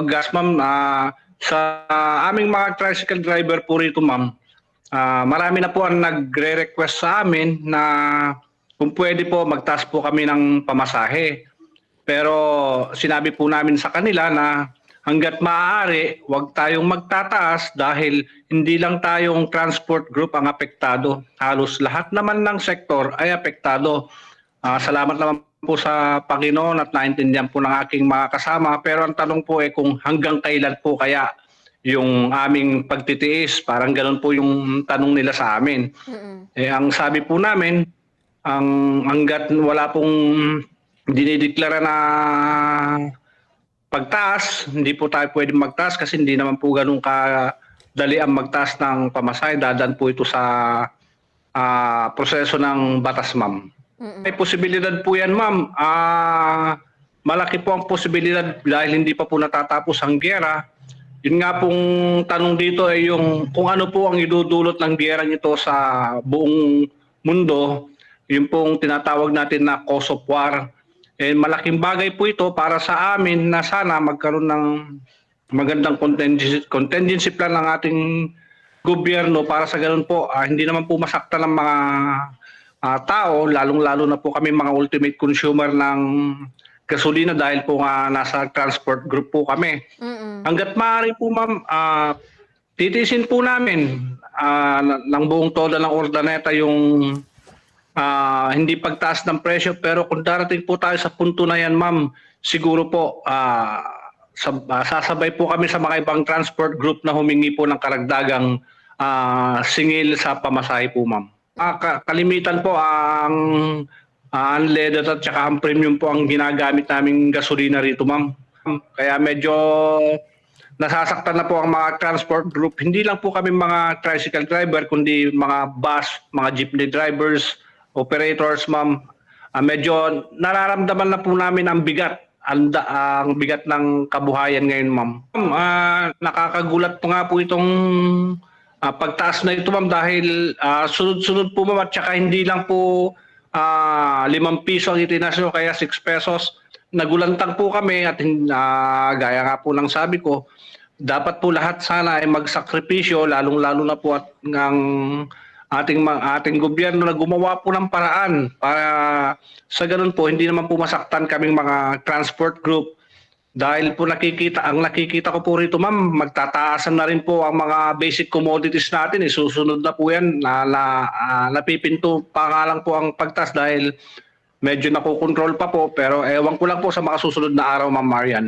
gas ma'am. Sa aming mga tricycle driver po rito ma'am, marami na po ang nagre-request sa amin na kung pwede po magtaas po kami ng pamasahe. Pero sinabi po namin sa kanila na hangga't maaari, huwag tayong magtataas dahil hindi lang tayong transport group ang apektado. Halos lahat naman ng sektor ay apektado. Salamat naman po sa Panginoon at naintindihan po ng aking mga kasama. Pero ang tanong po ay kung hanggang kailan po kaya yung aming pagtitiis. Parang ganun po yung tanong nila sa amin. Ang sabi po namin, hanggat wala pong dinideklara na pagtaas, hindi po tayo pwede magtaas kasi hindi naman po ganun kadali ang magtaas ng pamasahe. Dadan po ito sa proseso ng batas, ma'am. May posibilidad po yan, ma'am. Malaki po ang posibilidad dahil hindi pa po natatapos ang giyera. Yun nga pong tanong dito ay yung kung ano po ang idudulot ng giyerang ito sa buong mundo, yung pong tinatawag natin na cause of war. Malaking bagay po ito para sa amin na sana magkaroon ng magandang contingency plan ng ating gobyerno para sa ganun po hindi naman po masaktan ng mga tao, lalong-lalo na po kami mga ultimate consumer ng gasolina dahil po nasa transport group po kami. Hanggat maaari po ma'am, titisin po namin ng buong toda ng ordaneta yung hindi pagtaas ng presyo, pero kung darating po tayo sa punto na yan ma'am, siguro po sasabay po kami sa mga ibang transport group na humingi po ng karagdagang singil sa pamasahe po ma'am. Kalimitan po ang unleaded at saka ang premium po ang ginagamit naming gasolina rito ma'am. Kaya medyo nasasaktan na po ang mga transport group. Hindi lang po kami mga tricycle driver kundi mga bus, mga jeepney drivers, operators ma'am. Medyo nararamdaman na po namin ang bigat, ang bigat ng kabuhayan ngayon ma'am. Nakakagulat po nga po itong pagtaas na ito ma'am dahil sunod-sunod po ma'am at saka hindi lang po 5 piso ang itinasyo kaya 6 pesos. Nagulantang po kami at gaya nga po ng sabi ko, dapat po lahat sana ay magsakripisyo lalong-lalo na po at ng ating gobyerno na gumawa po ng paraan para sa ganun po hindi naman po masaktan kaming mga transport group. Dahil po nakikita ko po rito ma'am, magtataasan na rin po ang mga basic commodities natin. Susunod na po yan napipinto pa nga lang po ang pagtaas dahil medyo nakokontrol pa po. Pero ewan ko lang po sa mga susunod na araw ma'am Marian.